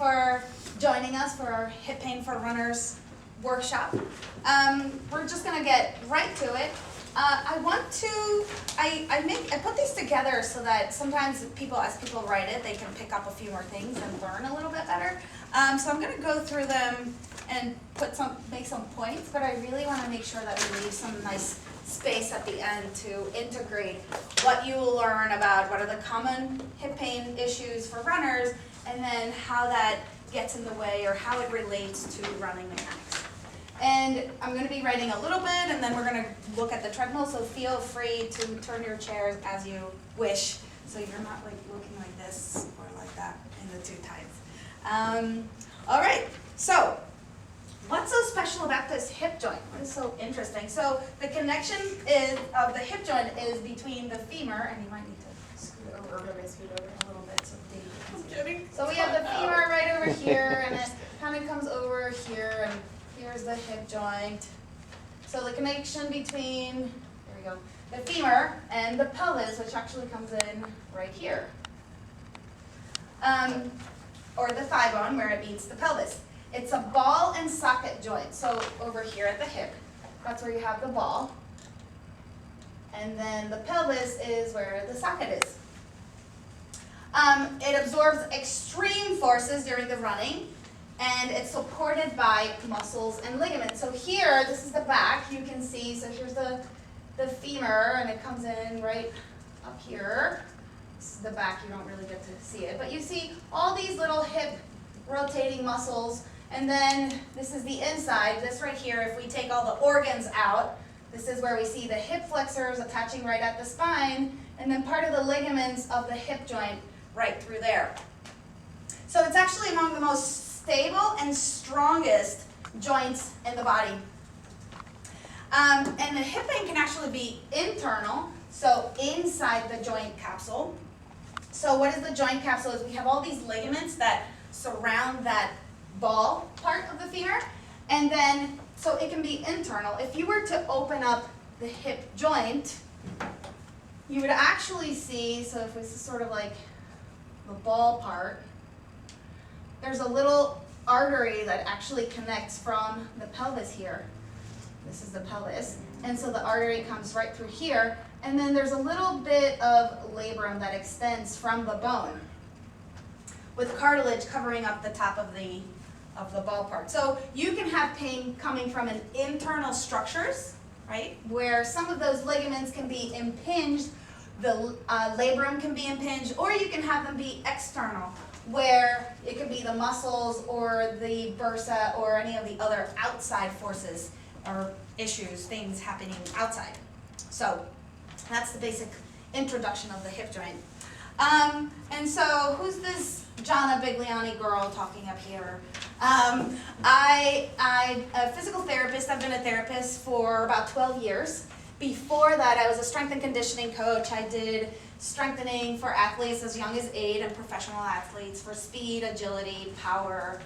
for joining us for our Hip Pain for Runners workshop. We're just going to get right to it. I put these together so that sometimes people, as people write it, they can pick up a few more things and learn a little bit better. So I'm going to go through them and make some points, but I really want to make sure that we leave some nice space at the end to integrate what you will learn about what are the common hip pain issues for runners, and then how that gets in the way or how it relates to running mechanics. And I'm going to be writing a little bit, and then we're going to look at the treadmill, so feel free to turn your chairs as you wish, so you're not like looking like this or like that in the two times. All right, so what's so special about this hip joint? What is so interesting? So the connection of the hip joint is between the femur, and you might need to scoot over a little bit so Dave can see. So we have the femur right over here, and it kind of comes over here, and here's the hip joint. So the connection between, there we go, the femur and the pelvis, which actually comes in right here. Or the thigh bone, where it meets the pelvis. It's a ball and socket joint. So over here at the hip, that's where you have the ball. And then the pelvis is where the socket is. It absorbs extreme forces during the running, and it's supported by muscles and ligaments. So here, this is the back, you can see, so here's the femur, and it comes in right up here. This is the back, you don't really get to see it, but you see all these little hip rotating muscles. And then this is the inside, this right here, if we take all the organs out, this is where we see the hip flexors attaching right at the spine, and then part of the ligaments of the hip joint right through there. So it's actually among the most stable and strongest joints in the body. And the hip pain can actually be internal, so inside the joint capsule. So what is the joint capsule? Is we have all these ligaments that surround that ball part of the femur, and then so it can be internal. If you were to open up the hip joint, you would actually see, so if this is sort of like the ball part, there's a little artery that actually connects from the pelvis here. This is the pelvis, and so the artery comes right through here, and then there's a little bit of labrum that extends from the bone with cartilage covering up the top of the ball part. So you can have pain coming from an internal structures, right, where some of those ligaments can be impinged, the labrum can be impinged, or you can have them be external, where it could be the muscles or the bursa or any of the other outside forces or issues, things happening outside. So that's the basic introduction of the hip joint. And so who's this Jana Bigliani girl talking up here? I'm a physical therapist. I've been a therapist for about 12 years. Before that, I was a strength and conditioning coach. I did strengthening for athletes as young as 8 and professional athletes for speed, agility, power.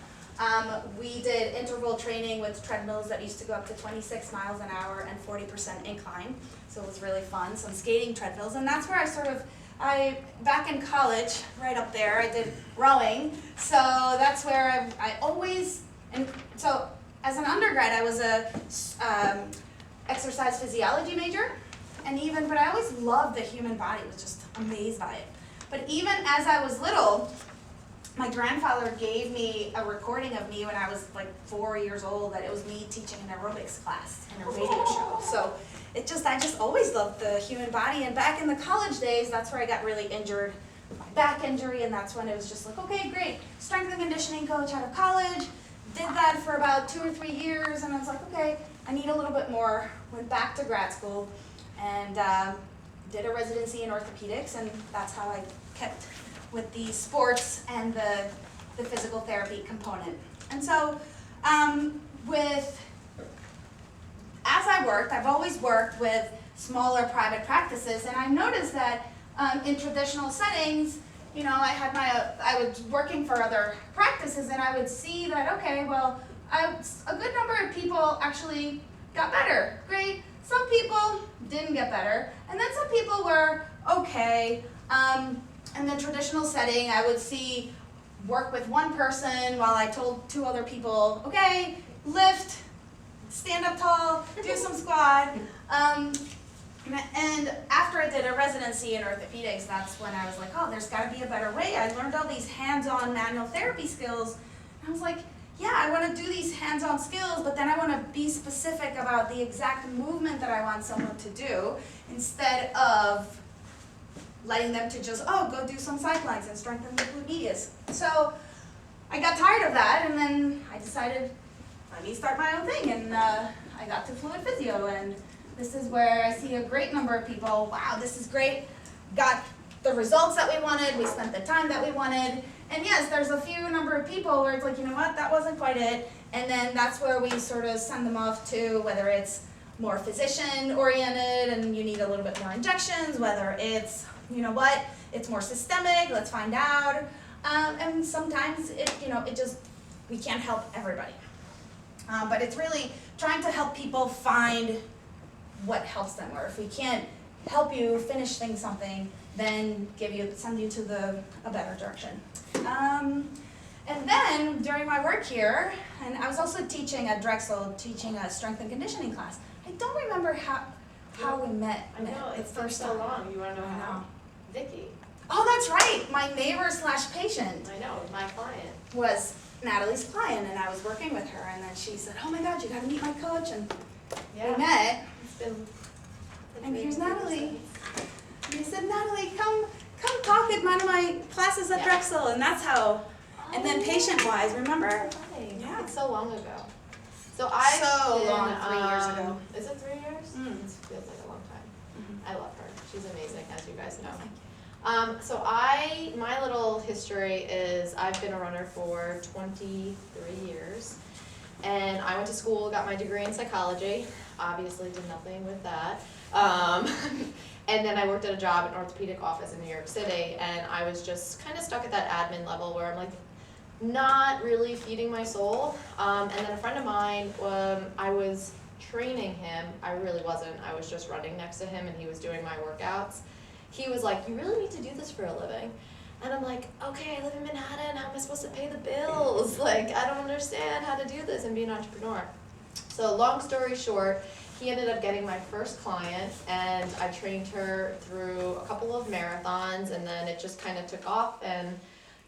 We did interval training with treadmills that used to go up to 26 miles an hour and 40% incline. So it was really fun, some skating treadmills. And that's where back in college, right up there, I did rowing. So that's where I always, and so as an undergrad, I was a exercise physiology major, but I always loved the human body, was just amazed by it. But even as I was little, my grandfather gave me a recording of me when I was like 4 years old, that it was me teaching an aerobics class in a radio show. So I just always loved the human body, and back in the college days, that's where I got really injured, my back injury, and that's when it was just like, okay, great, strength and conditioning coach out of college, did that for about 2 or 3 years, and I was like, okay, I need a little bit more, went back to grad school, and did a residency in orthopedics, and that's how I kept with the sports and the physical therapy component. And so as I worked, I've always worked with smaller private practices, and I noticed that in traditional settings, I was working for other practices, and I would see that, okay, well, a good number of people actually got better, great. Some people didn't get better, and then some people were okay. In the traditional setting, I would see work with one person while I told 2 other people, okay, lift, stand up tall, do some squat. And after I did a residency in orthopedics, that's when I was like, oh, there's got to be a better way. I learned all these hands-on manual therapy skills. And I was like, yeah, I want to do these hands-on skills, but then I want to be specific about the exact movement that I want someone to do instead of letting them to just, oh, go do some side planks and strengthen the glute medius. So I got tired of that, and then I decided, let me start my own thing, and I got to Fluid Physio, and this is where I see a great number of people, wow, this is great, got the results that we wanted, we spent the time that we wanted, and yes, there's a few number of people where it's like, you know what, that wasn't quite it, and then that's where we sort of send them off to whether it's more physician-oriented and you need a little bit more injections, whether it's, you know what, it's more systemic, let's find out, and sometimes it just, we can't help everybody. But it's really trying to help people find what helps them, or if we can't help you finish something, then send you to a better direction. And then during my work here, and I was also teaching at Drexel, teaching a strength and conditioning class. I don't remember how we met. I know, it's been so long. You want to know how? Vicky. Oh, that's right. My neighbor / patient. I know, my client. Was Natalie's client, and I was working with her, and then she said, oh my God, you got to meet my coach, and we met. And here's Natalie. And he said, Natalie, come talk at one of my classes at Drexel, and that's how. And then patient-wise, remember? Yeah. It's so long ago. So 3 years ago. Is it 3 years? It feels like a long time. I love her. She's amazing, as you guys know. So my little history is I've been a runner for 23 years, and I went to school, got my degree in psychology. Obviously, did nothing with that. And then I worked at a job at an orthopedic office in New York City, and I was just kind of stuck at that admin level where I'm like, not really feeding my soul. And then a friend of mine, I was training him. I really wasn't. I was just running next to him, and he was doing my workouts. He was like, you really need to do this for a living. And I'm like, okay, I live in Manhattan. How am I supposed to pay the bills? Like, I don't understand how to do this and be an entrepreneur. So long story short, he ended up getting my first client, and I trained her through a couple of marathons, and then it just kind of took off, and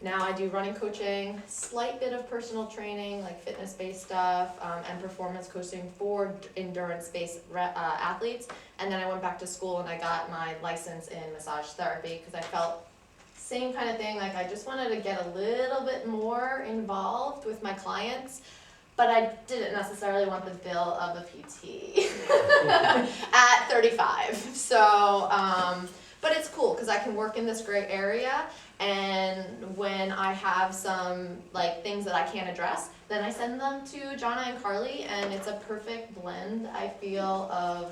now I do running coaching, slight bit of personal training, like fitness-based stuff, and performance coaching for endurance-based athletes. And then I went back to school and I got my license in massage therapy because I felt same kind of thing, like I just wanted to get a little bit more involved with my clients, but I didn't necessarily want the bill of a PT at 35. So, but it's cool because I can work in this gray area, and when I have some like things that I can't address, then I send them to Jonna and Carly, and it's a perfect blend, I feel, of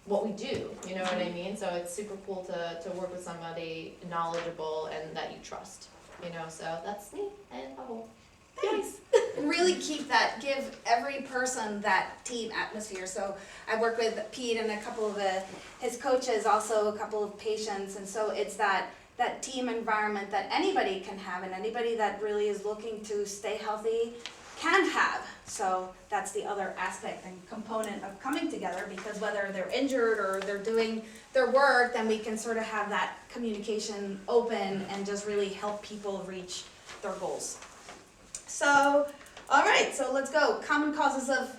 what we do, you know what I mean? So it's super cool to work with somebody knowledgeable and that you trust, you know, so that's me and a whole. Thanks. Really give every person that team atmosphere. So I work with Pete and a couple of his coaches, also a couple of patients, and so it's that team environment that anybody can have, and anybody that really is looking to stay healthy can have. So that's the other aspect and component of coming together, because whether they're injured or they're doing their work, then we can sort of have that communication open and just really help people reach their goals. So, all right, so let's go. Common causes of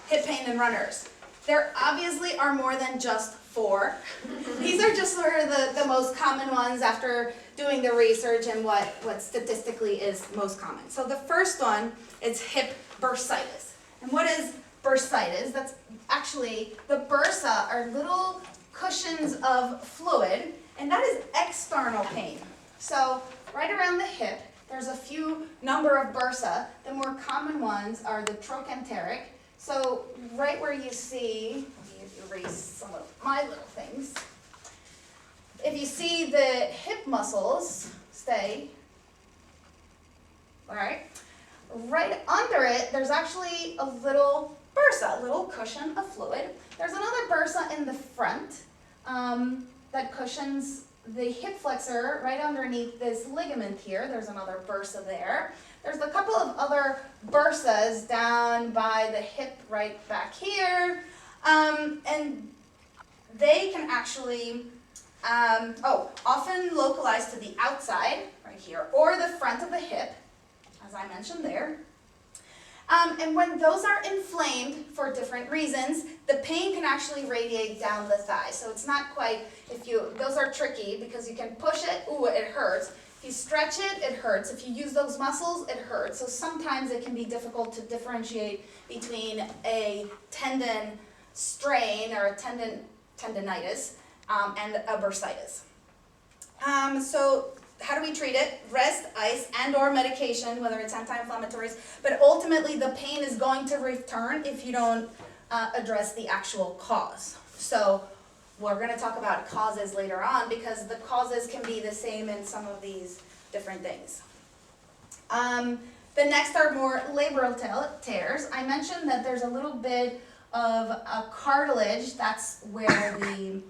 hip pain in runners. There obviously are more than just 4. These are just sort of the most common ones after doing the research and what statistically is most common. So the first one is hip bursitis. And what is bursitis? That's actually, the bursa are little cushions of fluid, and that is external pain. So right around the hip, there's a few number of bursa. The more common ones are the trochanteric. So right where you see, let me erase some of my little things. If you see the hip muscles, stay, all right, right under it, there's actually a little bursa, a little cushion of fluid. There's another bursa in the front that cushions the hip flexor right underneath this ligament here. There's another bursa there. There's a couple of other bursas down by the hip right back here. And they can actually, often localized to the outside, right here, or the front of the hip, as I mentioned there. And when those are inflamed for different reasons, the pain can actually radiate down the thigh. So it's not quite, those are tricky because you can push it, ooh, it hurts. If you stretch it, it hurts. If you use those muscles, it hurts. So sometimes it can be difficult to differentiate between a tendon strain or a tendinitis and a bursitis. So how do we treat it? Rest, ice, and or medication, whether it's anti-inflammatories, but ultimately the pain is going to return if you don't address the actual cause. So we're going to talk about causes later on because the causes can be the same in some of these different things. The next are more labral tears. I mentioned that there's a little bit of a cartilage, that's where the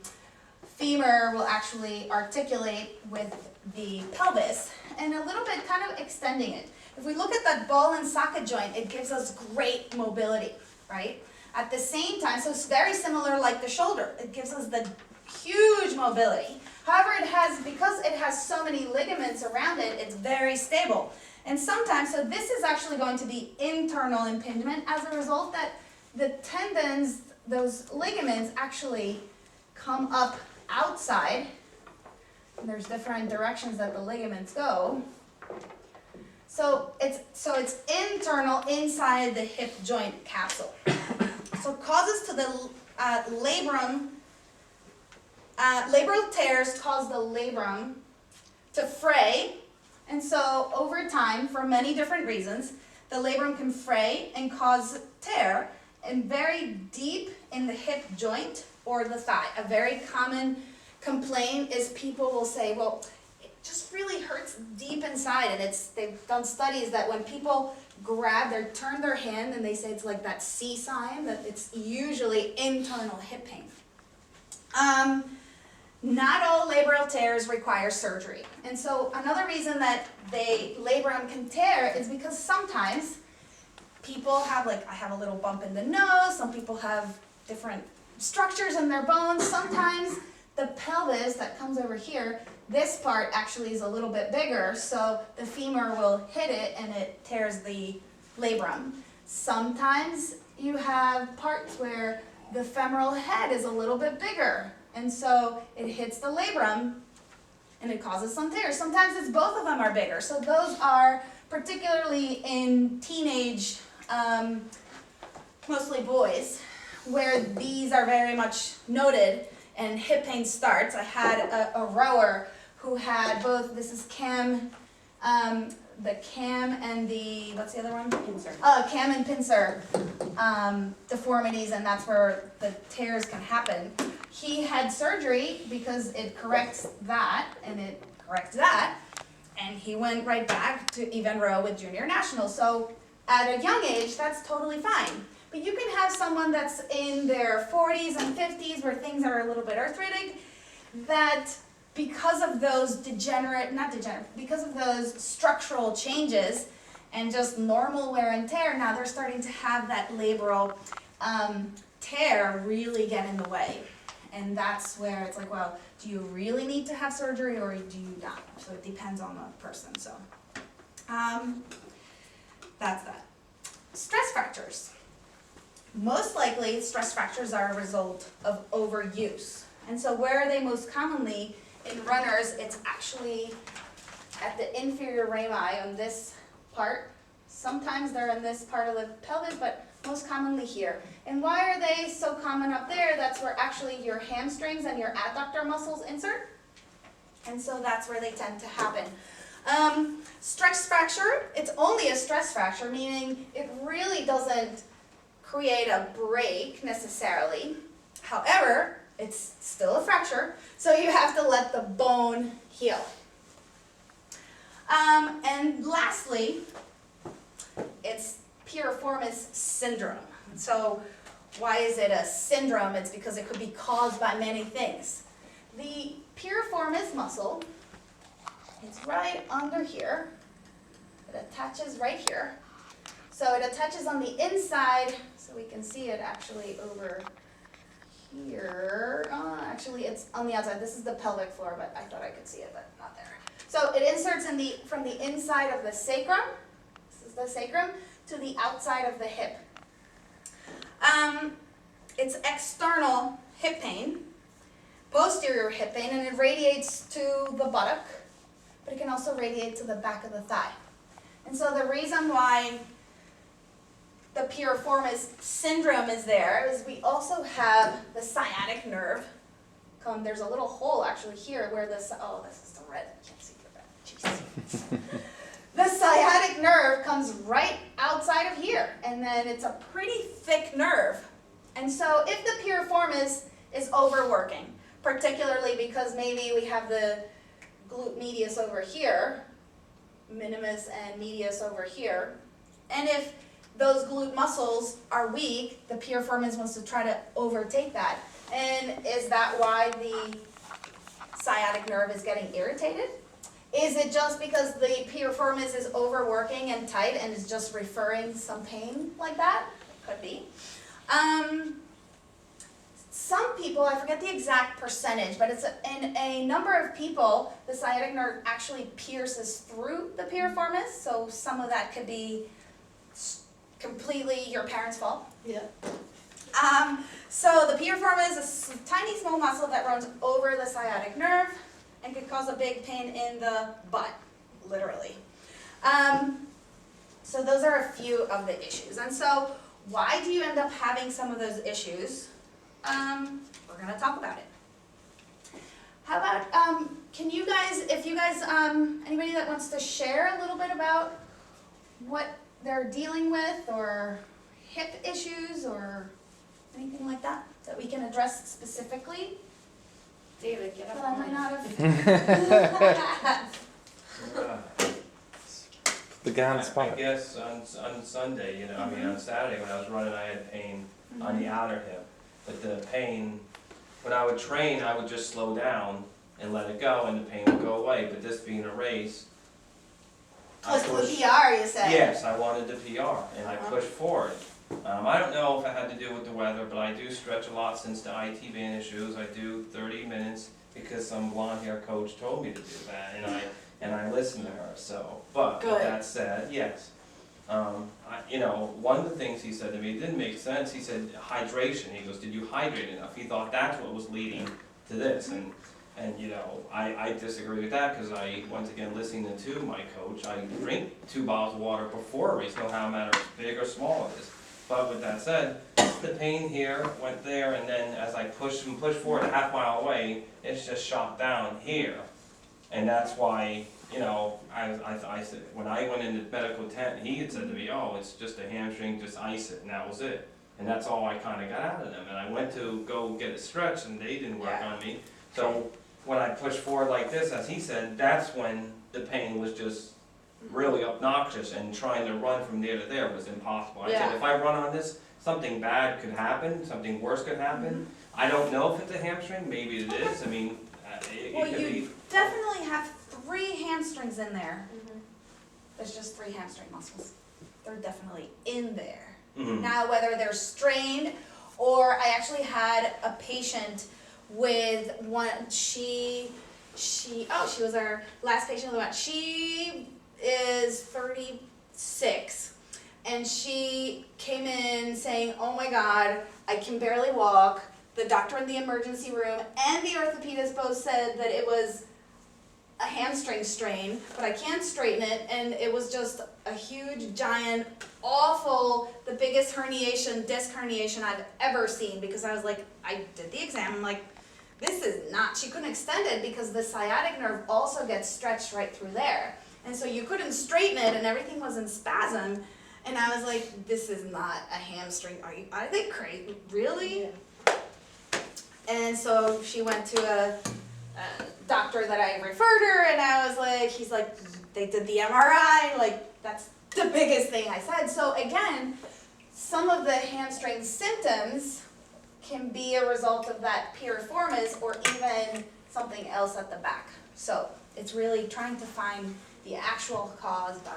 femur will actually articulate with the pelvis, and a little bit kind of extending it. If we look at that ball and socket joint, it gives us great mobility, right? At the same time, so it's very similar like the shoulder. It gives us the huge mobility. However, because it has so many ligaments around it, it's very stable. And sometimes, so this is actually going to be internal impingement as a result that the tendons, those ligaments actually come up outside. And there's different directions that the ligaments go. So it's internal inside the hip joint capsule. So causes to the labrum, labral tears cause the labrum to fray. And so over time, for many different reasons, the labrum can fray and cause tear, and very deep in the hip joint or the thigh. A very common complaint is people will say, well, it just really hurts deep inside, and they've done studies that when people turn their hand and they say it's like that C sign, that it's usually internal hip pain. Not all labral tears require surgery. And so another reason that the labrum can tear is because sometimes people have, I have a little bump in the nose, some people have different structures in their bones. Sometimes the pelvis that comes over here, this part actually is a little bit bigger, so the femur will hit it and it tears the labrum. Sometimes you have parts where the femoral head is a little bit bigger, and so it hits the labrum and it causes some tears. Sometimes it's both of them are bigger. So those are particularly in teenage, mostly boys, where these are very much noted and hip pain starts. I had a rower who had both, this is cam, the cam and the, what's the other one? Pincer. Cam and pincer deformities, and that's where the tears can happen. He had surgery because it corrects that, and it corrects that, and he went right back to even row with junior nationals. So at a young age, that's totally fine. But you can have someone that's in their 40s and 50s where things are a little bit arthritic, that because of those because of those structural changes and just normal wear and tear, now they're starting to have that labral tear really get in the way. And that's where it's like, well, do you really need to have surgery or do you not? So it depends on the person. So that's that. Stress fractures. Most likely, stress fractures are a result of overuse. And so where are they most commonly? In runners, it's actually at the inferior rami on this part. Sometimes they're in this part of the pelvis, but most commonly here. And why are they so common up there? That's where actually your hamstrings and your adductor muscles insert. And so that's where they tend to happen. Stress fracture, it's only a stress fracture, meaning it really doesn't create a break necessarily. However, it's still a fracture, so you have to let the bone heal. And lastly, it's piriformis syndrome. So why is it a syndrome? It's because it could be caused by many things. the piriformis muscle, it's right under here. It attaches right here. So it attaches on the inside, so we can see it actually over here. Actually, it's on the outside. This is the pelvic floor, but I thought I could see it, but not there. So it inserts from the inside of the sacrum, this is the sacrum, to the outside of the hip. It's external hip pain, posterior hip pain, and it radiates to the buttock, but it can also radiate to the back of the thigh. And so the reason why the piriformis syndrome is there is we also have the sciatic nerve. There's a little hole actually here where this is the red, I can't see the red, jeez. The sciatic nerve comes right outside of here, and then it's a pretty thick nerve. And so if the piriformis is overworking, particularly because maybe we have the glute medius over here, minimus and medius over here, and if those glute muscles are weak, the piriformis wants to try to overtake that. And is that why the sciatic nerve is getting irritated? Is it just because the piriformis is overworking and tight and is just referring some pain like that? Could be. Some people, I forget the exact percentage, but it's in a number of people, the sciatic nerve actually pierces through the piriformis, so some of that could be completely your parents' fault. Yeah. So the piriformis is a tiny small muscle that runs over the sciatic nerve and could cause a big pain in the butt, literally. So those are a few of the issues. And so why do you end up having some of those issues? We're going to talk about it. How about, can you guys, if you guys, anybody that wants to share a little bit about what they're dealing with, or hip issues, or anything like that, that we can address specifically? David, get That up. I might not have. The guy on the I spot. guess on Sunday, I mean, on Saturday when I was running, I had pain on the outer hip. But the pain, when I would train, I would just slow down and let it go, and the pain would go away. But this being a race, Close to the PR, you said? yes, I wanted the PR, and I pushed forward. I don't know if it had to do with the weather, but I do stretch a lot since the IT band issues. I do 30 minutes because some blonde hair coach told me to do that, and I listened to her. So, but with that said, yes. One of the things he said to me, it didn't make sense. He said hydration. He goes, "Did you hydrate enough?" He thought that's what was leading to this, and I disagree with that because once again, listening to my coach, I drink 2 bottles of water before a race, no matter how big or small it is. But with that said, the pain here went there, and then as I pushed forward a half mile away, it's just shot down here, and that's why. I said, when I went into medical tent, he had said to me, "Oh, it's just a hamstring, just ice it," and that was it. And that's all I kind of got out of them. And I went to go get a stretch, and they didn't work on me. So when I pushed forward like this, as he said, that's when the pain was just really obnoxious, and trying to run from there to there was impossible. I said, if I run on this, something bad could happen, something worse could happen. I don't know if it's a hamstring, maybe it is. I mean, it could be. Definitely have 3 hamstrings in there. There's just 3 hamstring muscles. They're definitely in there. Now, whether they're strained, or I actually had a patient with one, she was our last patient of the month. She is 36, and she came in saying, "Oh my God, I can barely walk." The doctor in the emergency room and the orthopedist both said that it was a hamstring strain, but I can't straighten it, and it was just a huge, giant, awful, the biggest disc herniation I've ever seen, because I was like, I did the exam, I'm like, this is not, she couldn't extend it because the sciatic nerve also gets stretched right through there, and so you couldn't straighten it, and everything was in spasm, and I was like, this is not a hamstring, are they crazy, really? Yeah. And so she went to a doctor that I referred her, and I was like, he's like, they did the MRI, like, that's the biggest thing I said. So again, some of the hamstring symptoms can be a result of that piriformis, or even something else at the back. So it's really trying to find the actual cause by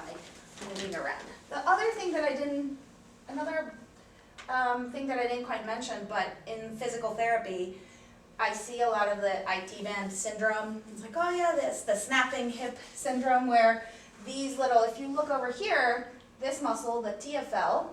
moving around. The other thing that I didn't, another thing that I didn't quite mention, but in physical therapy, I see a lot of the IT band syndrome. It's like, oh yeah, the snapping hip syndrome, where these little, if you look over here, this muscle, the TFL,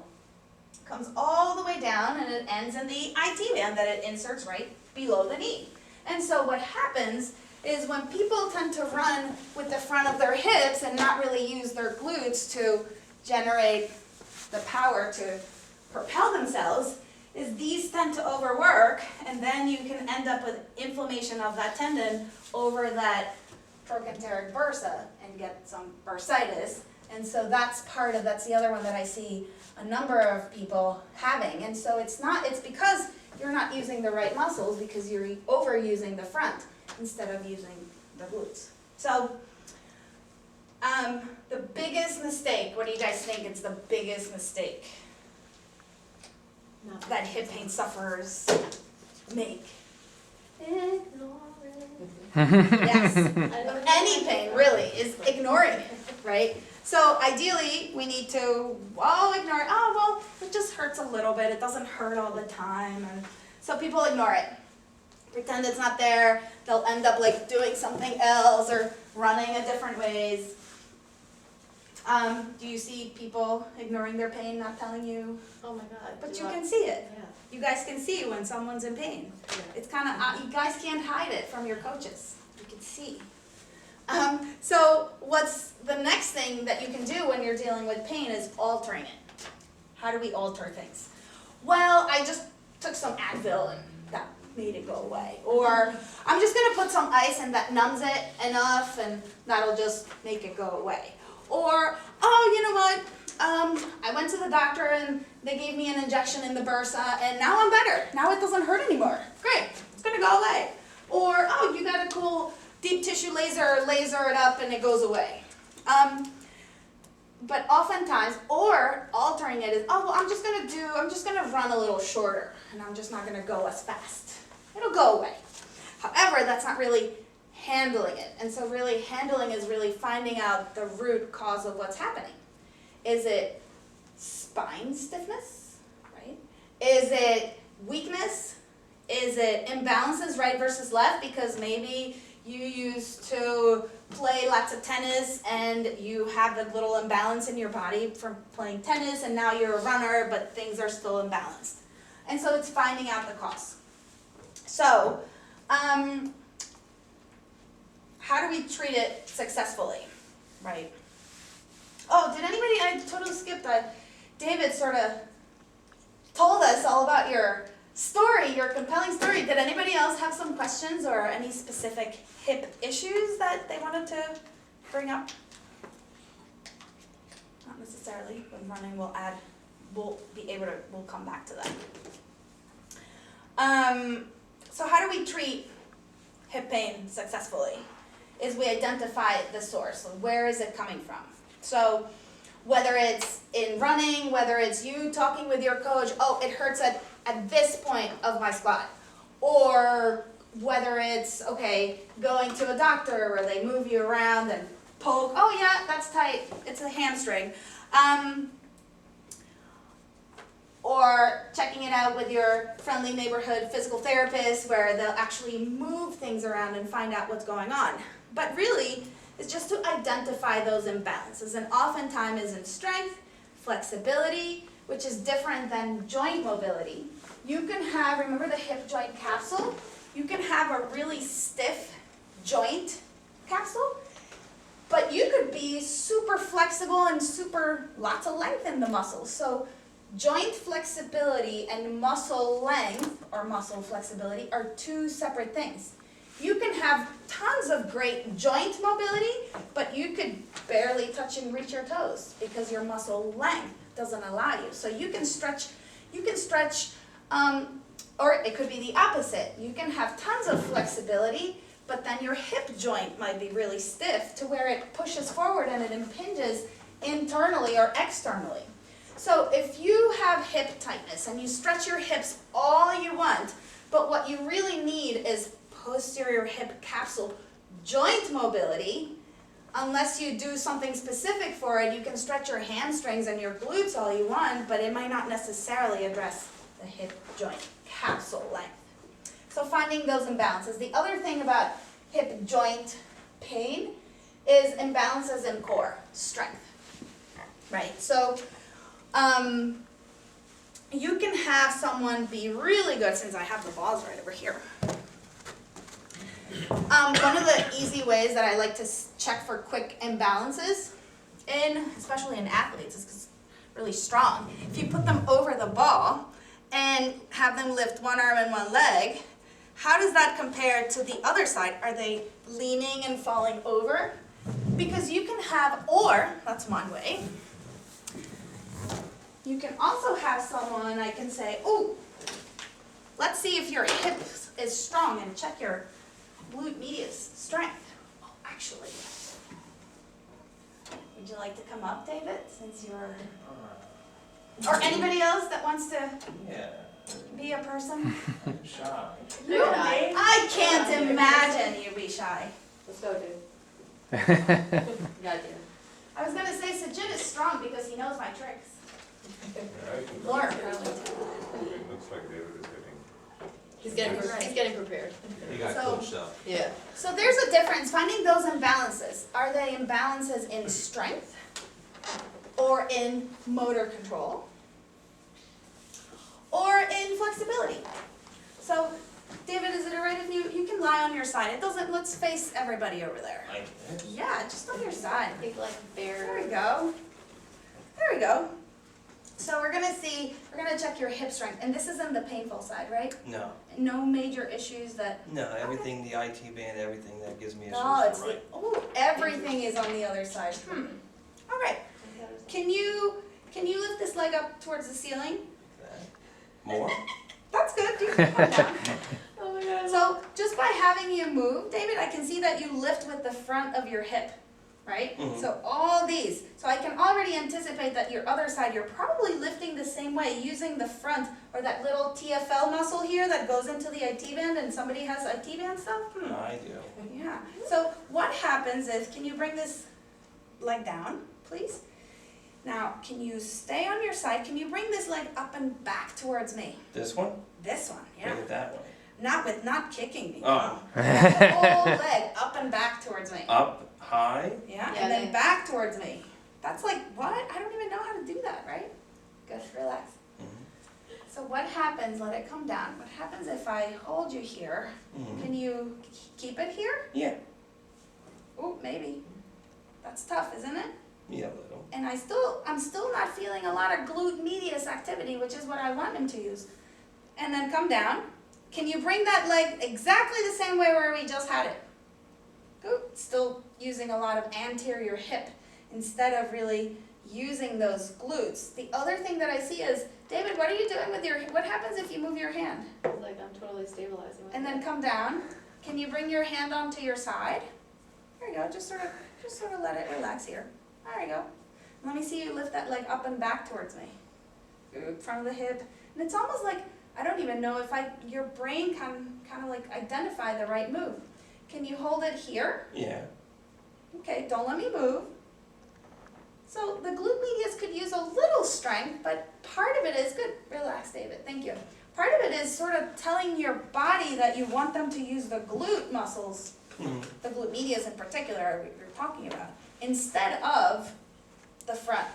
comes all the way down and it ends in the IT band that it inserts right below the knee. And so what happens is when people tend to run with the front of their hips and not really use their glutes to generate the power to propel themselves, is these tend to overwork, and then you can end up with inflammation of that tendon over that trochanteric bursa and get some bursitis. And so that's the other one that I see a number of people having. And so it's because you're not using the right muscles, because you're overusing the front instead of using the glutes. So the biggest mistake, what do you guys think is the biggest mistake that hip pain sufferers make? Yes, any pain really is ignoring it, right? So ideally, we need to, ignore it. Oh, well, it just hurts a little bit. It doesn't hurt all the time. And so people ignore it. Pretend it's not there. They'll end up like doing something else or running a different ways. Do you see people ignoring their pain, not telling you? Oh my God. But you can see it. Yeah. You guys can see when someone's in pain. Yeah. It's kind of, you guys can't hide it from your coaches. You can see. So what's the next thing that you can do when you're dealing with pain is altering it. How do we alter things? Well, I just took some Advil and that made it go away. Or I'm just going to put some ice and that numbs it enough and that'll just make it go away. Or, oh, you know what? I went to the doctor and they gave me an injection in the bursa and now I'm better. Now it doesn't hurt anymore. Great, it's gonna go away. Or, oh, you got a cool deep tissue laser it up and it goes away. But oftentimes, or altering it is, oh, well, I'm just gonna run a little shorter and I'm just not gonna go as fast. It'll go away. However, that's not really handling it. And so really handling is really finding out the root cause of what's happening. Is it spine stiffness, right? Is it weakness? Is it imbalances right versus left? Because maybe you used to play lots of tennis and you have a little imbalance in your body from playing tennis and now you're a runner but things are still imbalanced. And so it's finding out the cause. So, how do we treat it successfully, right? Oh, did anybody, I totally skipped that. David sort of told us all about your story, your compelling story. Did anybody else have some questions or any specific hip issues that they wanted to bring up? Not necessarily. With running, we'll come back to that. So how do we treat hip pain successfully? Is we identify the source. So where is it coming from? So whether it's in running, whether it's you talking with your coach, oh, it hurts at this point of my squat. Or whether it's, okay, going to a doctor where they move you around and poke, oh yeah, that's tight, it's a hamstring. Or checking it out with your friendly neighborhood physical therapist where they'll actually move things around and find out what's going on. But really, it's just to identify those imbalances. And oftentimes is in strength, flexibility, which is different than joint mobility. You can have, remember the hip joint capsule? You can have a really stiff joint capsule, but you could be super flexible and lots of length in the muscles. So joint flexibility and muscle length or muscle flexibility are two separate things. You can have tons of great joint mobility, but you could barely touch and reach your toes because your muscle length doesn't allow you. So you can stretch, or it could be the opposite. You can have tons of flexibility, but then your hip joint might be really stiff to where it pushes forward and it impinges internally or externally. So if you have hip tightness and you stretch your hips all you want, but what you really need is posterior hip capsule joint mobility. Unless you do something specific for it, you can stretch your hamstrings and your glutes all you want, but it might not necessarily address the hip joint capsule length. So finding those imbalances. The other thing about hip joint pain is imbalances in core strength, right? So you can have someone be really good, since I have the balls right over here. One of the easy ways that I like to check for quick imbalances, especially in athletes, is 'cause it's really strong. If you put them over the ball and have them lift one arm and one leg, how does that compare to the other side? Are they leaning and falling over? Because you can have, or, that's one way, you can also have someone, I can say, oh, let's see if your hip is strong and check your glute medius strength. Oh, actually, would you like to come up, David, since you're, or anybody else that wants to Yeah, be a person? I'm shy. You're shy. I can't imagine you be shy. Let's go, dude. You gotta do it. I was gonna say Sajid is strong because he knows my tricks. Yeah, Laura probably. it looks like David is getting. He's getting prepared. He got So- coached up. Yeah. So there's a difference, finding those imbalances. Are they imbalances in strength or in motor control or in flexibility? So David, is it all right if you can lie on your side? It doesn't, let's face everybody over there. Like this? Yeah, just on your side. Big like There bear. we go. There we go. So we're gonna check your hip strength, and this is on the painful side, right? No, No major issues that, no, everything, the IT band, everything that gives me issues, oh, it's right? everything is on the other side. All right, can you lift this leg up towards the ceiling? That. More? That's good, you can come down. Oh my god. So just by having you move, David, I can see that you lift with the front of your hip, right? Mhm. So all these, so I can already anticipate that your other side, you're probably lifting the same way, using the front or that little TFL muscle here that goes into the IT band, and somebody has IT band stuff? I do. Yeah, so what happens is, can you bring this leg down, please? Now, can you stay on your side? Can you bring this leg up and back towards me? This one? This one, yeah. Bring it that way. Not kicking me. Oh. No. The whole leg up and back towards me. Up, high, Yeah, Yeah, and then then- back towards me. That's like, what? I don't even know how to do that, right? Good, relax. So what happens, let it come down. What happens if I hold you here? Mhm. Can you keep it here? Yeah, Oh, maybe. That's tough, isn't it? yeah, a little. And I'm still not feeling a lot of glute medius activity, which is what I want him to use. And then come down. Can you bring that leg exactly the same way where we just had it? Good. Still using a lot of anterior hip instead of really using those glutes. The other thing that I see is, David, what are you doing with your, what happens if you move your hand? Like I'm totally stabilizing. And then come down. Can you bring your hand onto your side? There you go, just sort of let it relax here. There you go. Let me see you lift that leg up and back towards me. Good, front of the hip. And it's almost like, I don't even know if your brain can kind of like identify the right move. Can you hold it here? Yeah. Okay, don't let me move. So the glute medius could use a little strength, but part of it is, good, relax David, thank you. Part of it is sort of telling your body that you want them to use the glute muscles, Mhm. the glute medius in particular we're talking about, instead of the front.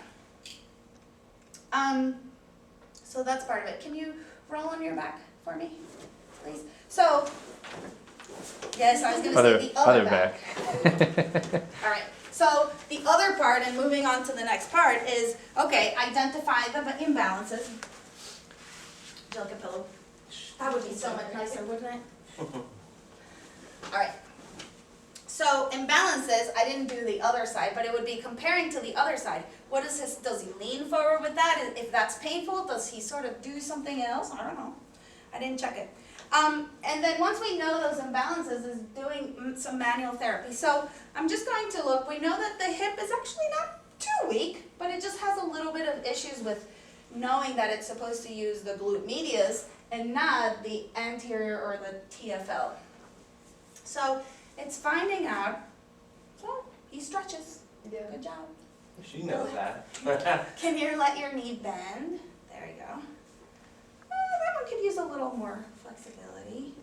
So that's part of it. Can you roll on your back for me, please? So, yes, I was going to say the other back. All right. So the other part, and moving on to the next part, is, okay, identify the imbalances. Would you like a pillow? That would be so much nicer, wouldn't it? All right. So imbalances, I didn't do the other side, but it would be comparing to the other side. What is his, does he lean forward with that? If that's painful, does he sort of do something else? I don't know. I didn't check it. And then once we know those imbalances, is doing some manual therapy. So I'm just going to look. We know that the hip is actually not too weak, but it just has a little bit of issues with knowing that it's supposed to use the glute medius and not the anterior or the TFL. So it's finding out, oh, he stretches, Yeah. good job. She knows that. Can you let your knee bend? There you go. That one could use a little more flexibility.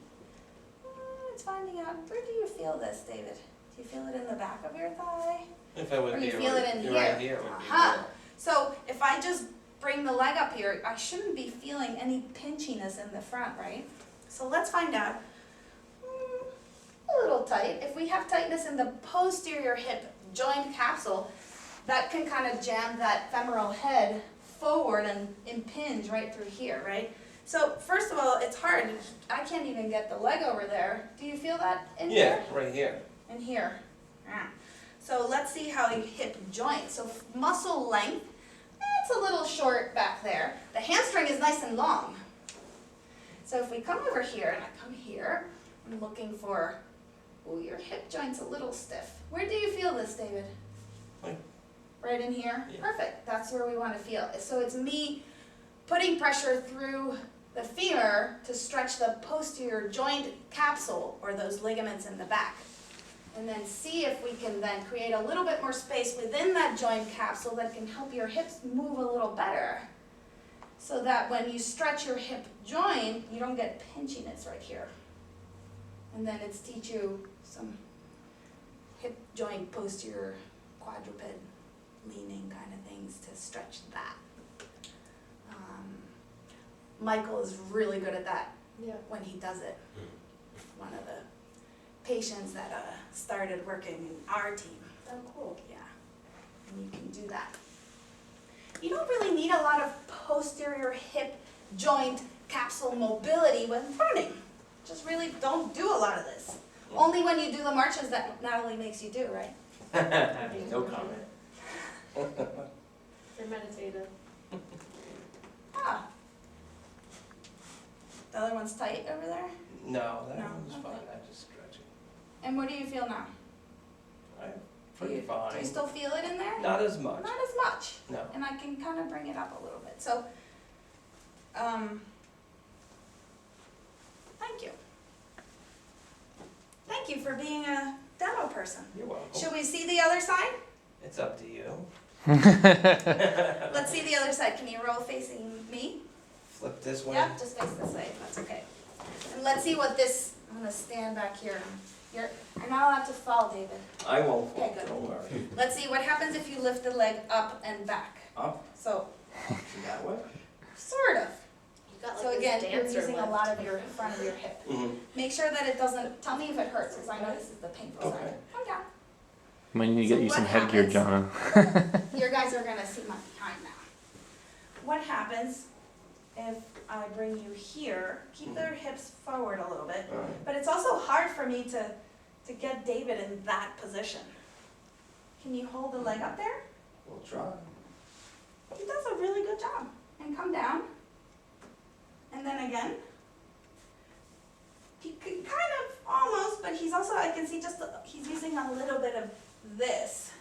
It's finding out, where do you feel this, David? Do you feel it in the back of your thigh? If I would Or be you feel it in here? right here, it would be Uh-huh. more. So if I just bring the leg up here, I shouldn't be feeling any pinchiness in the front, right? So let's find out. A little tight. If we have tightness in the posterior hip joint capsule, that can kind of jam that femoral head forward and impinge right through here, right? So first of all, it's hard. I can't even get the leg over there. Do you feel that in Yeah, here? right here. And here. Yeah. So let's see how you hip joint. So muscle length, it's a little short back there. The hamstring is nice and long. So if we come over here and I come here, I'm looking for, oh, your hip joint's a little stiff. Where do you feel this, David? Like- Right in here? Yeah. Perfect. That's where we want to feel it. So it's me putting pressure through the femur to stretch the posterior joint capsule or those ligaments in the back. And then see if we can then create a little bit more space within that joint capsule that can help your hips move a little better. So that when you stretch your hip joint, you don't get pinchiness right here. And then it's teach you some hip joint posterior quadruped leaning kind of things to stretch that. Michael is really good at that Yeah. when he does it. One of the patients that started working in our team. Oh, cool. Yeah, and you can do that. You don't really need a lot of posterior hip joint capsule mobility when running. Just really don't do a lot of this. Only when you do the marches that Natalie makes you do, right? No comment. You're meditative. Ah. The other one's tight over there. No, that No, one's okay. fine, I just stretch it. And what do you feel now? I'm Do pretty you fine. still feel it in there? Not as much, Not as much. no. And I can kind of bring it up a little bit. So, thank you. Thank you for being a demo person. You're welcome. Should we see the other side? It's up to you. Let's see the other side. Can you roll facing me? Flip this way. Yeah, just face this way, if that's okay. And let's see what this, I'm gonna stand back here. You're not allowed to fall, David. I won't fall, Okay, good. don't worry. Let's see what happens if you lift the leg up and back. Up, So, that way? sort of. You got like So this again, you're dancer using a lift. lot of your front of your hip. Mm-hmm. Make sure that it doesn't, tell me if it hurts, because I know this is the painful Okay. side. Come down. Might need to So get you what some headgear, happens- Jonna. You guys are gonna see my behind now. What happens if I bring you here, keep their hips forward a little bit, Alright. but it's also hard for me to get David in that position. Can you hold the leg up there? We'll try. He does a really good job. And come down. And then again. He could kind of almost, but he's also, I can see just, he's using a little bit of this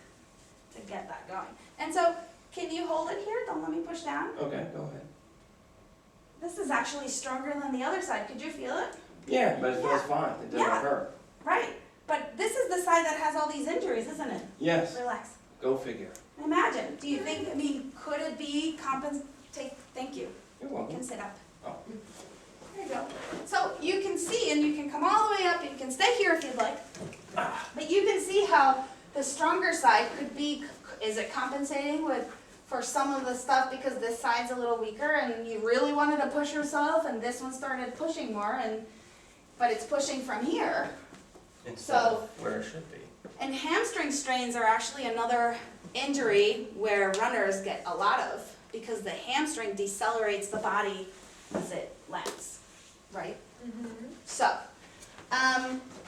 to get that going. And so, can you hold it here? Don't let me push down. Okay, go ahead. This is actually stronger than the other side. Could you feel it? Yeah, but it feels Yeah. fine, it doesn't Yeah. hurt. Right. But this is the side that has all these injuries, isn't it? Yes, Relax. go figure. Imagine. Do you think, I mean, could it be thank you. You're You welcome. can sit up. Oh. There you go. So you can see, and you can come all the way up, you can stay here if you'd like, but you can see how the stronger side could be, is it compensating for some of the stuff because this side's a little weaker and you really wanted to push yourself and this one started pushing more but it's pushing from here. Instead So- of where it should be. And hamstring strains are actually another injury where runners get a lot of because the hamstring decelerates the body as it lands, right? Mm-hmm. So,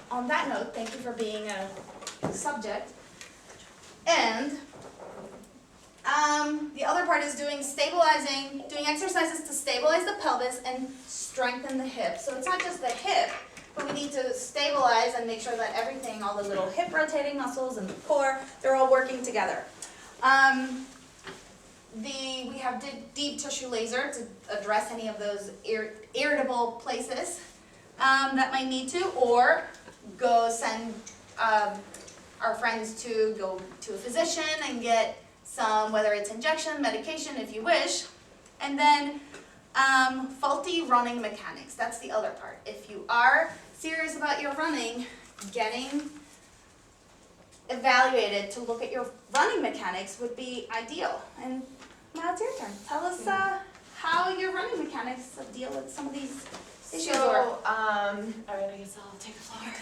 on that note, thank you for being a subject. And the other part is doing exercises to stabilize the pelvis and strengthen the hip. So it's not just the hip, but we need to stabilize and make sure that everything, all the little hip rotating muscles and the core, they're all working together. We have deep tissue laser to address any of those irritable places that might need to, or go send our friends to go to a physician and get some, whether it's injection, medication, if you wish. And then faulty running mechanics, that's the other part. If you are serious about your running, getting evaluated to look at your running mechanics would be ideal. And now it's your turn. Tell us how your running mechanics deal with some of these issues. So, all right, I guess I'll take the floor.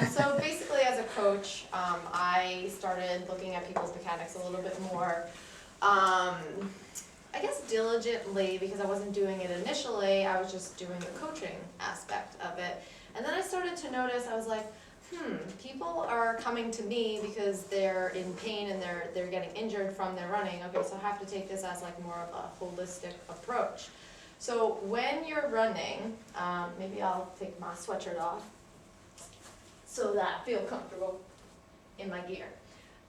So basically as a coach, I started looking at people's mechanics a little bit more, I guess diligently, because I wasn't doing it initially, I was just doing the coaching aspect of it. And then I started to notice, I was like, people are coming to me because they're in pain and they're getting injured from their running. Okay, so I have to take this as like more of a holistic approach. So when you're running, maybe I'll take my sweatshirt off so that I feel comfortable in my gear.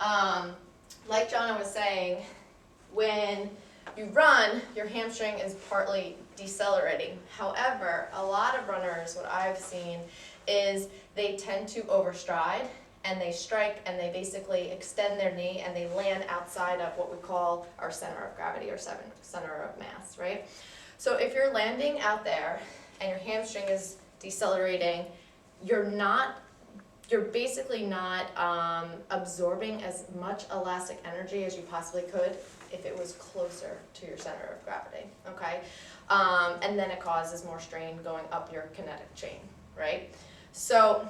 Like Jonna was saying, when you run, your hamstring is partly decelerating. However, a lot of runners, what I've seen, is they tend to overstride and they strike and they basically extend their knee and they land outside of what we call our center of gravity or center of mass, right? So if you're landing out there and your hamstring is decelerating, you're basically not absorbing as much elastic energy as you possibly could if it was closer to your center of gravity, okay? And then it causes more strain going up your kinetic chain, right? So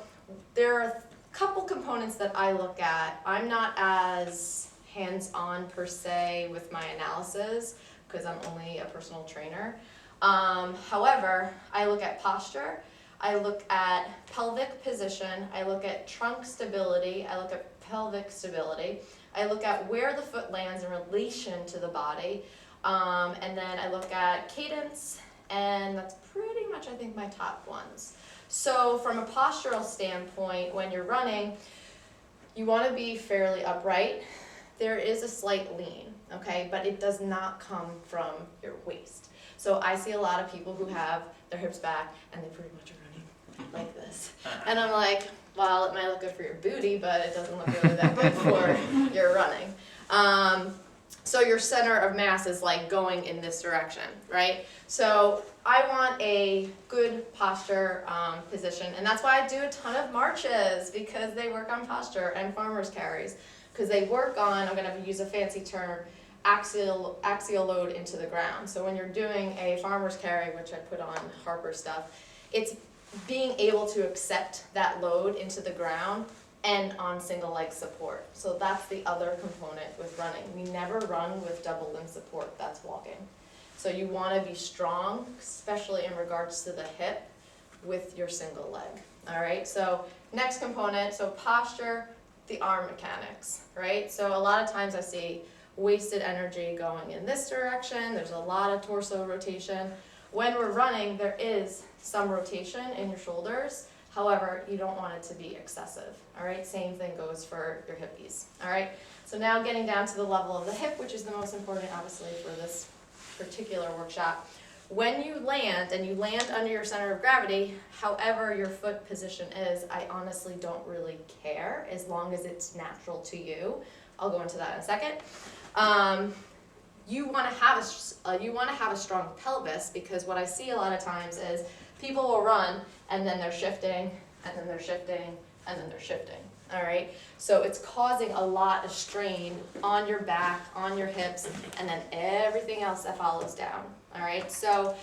there are a couple components that I look at. I'm not as hands-on per se with my analysis because I'm only a personal trainer. However, I look at posture, I look at pelvic position, I look at trunk stability, I look at pelvic stability, I look at where the foot lands in relation to the body, and then I look at cadence, and that's pretty much, I think, my top ones. So from a postural standpoint, when you're running, you want to be fairly upright. There is a slight lean, okay, but it does not come from your waist. So I see a lot of people who have their hips back and they pretty much are running like this. And I'm like, well, it might look good for your booty, but it doesn't look really that good for your running. So your center of mass is like going in this direction, right? So I want a good posture position, and that's why I do a ton of marches, because they work on posture, and farmer's carries, because they work on, I'm gonna use a fancy term, axial load into the ground. So when you're doing a farmer's carry, which I put on Harper stuff, it's being able to accept that load into the ground and on single leg support. So that's the other component with running. We never run with double limb support, that's walking. So you want to be strong, especially in regards to the hip, with your single leg. All right, so next component, so posture, the arm mechanics, right? So a lot of times I see wasted energy going in this direction, there's a lot of torso rotation. When we're running, there is some rotation in your shoulders. However, you don't want it to be excessive, all right? Same thing goes for your hippies, all right? So now getting down to the level of the hip, which is the most important, obviously, for this particular workshop. When you land, and you land under your center of gravity, however your foot position is, I honestly don't really care, as long as it's natural to you. I'll go into that in a second. You want to have a strong pelvis, because what I see a lot of times is people will run and then they're shifting and then they're shifting and then they're shifting. All right, so it's causing a lot of strain on your back, on your hips, and then everything else that follows down. All right, so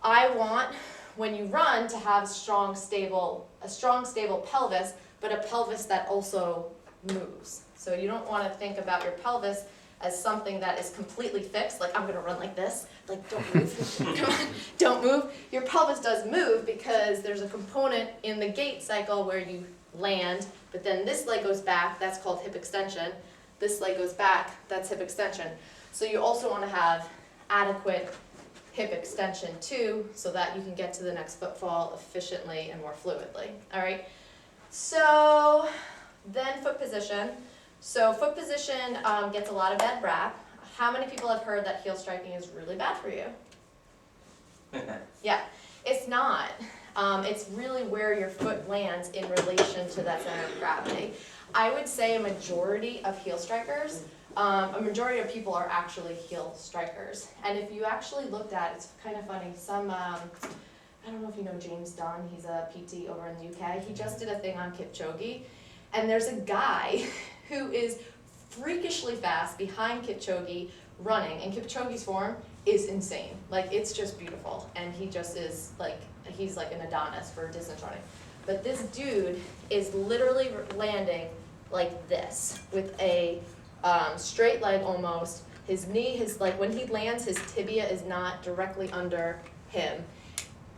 I want, when you run, to have a strong stable pelvis, but a pelvis that also moves. So you don't want to think about your pelvis as something that is completely fixed, like I'm gonna run like this, like don't move, come on, don't move. Your pelvis does move because there's a component in the gait cycle where you land, but then this leg goes back, that's called hip extension. This leg goes back, that's hip extension. So you also wanna have adequate hip extension too, so that you can get to the next footfall efficiently and more fluidly, all right? So then foot position. So foot position gets a lot of bad rap. How many people have heard that heel striking is really bad for you? Yeah, It's not. It's really where your foot lands in relation to that center of gravity. I would say a majority of heel strikers, a majority of people are actually heel strikers. And if you actually looked at, it's kind of funny, I don't know if you know James Dunn, he's a PT over in the UK. He just did a thing on Kipchoge, and there's a guy who is freakishly fast behind Kipchoge running, and Kipchoge's form is insane. Like, it's just beautiful, and he just is like, he's like an Adonis for distance running. But this dude is literally landing like this with a straight leg almost. His knee, like when he lands, his tibia is not directly under him.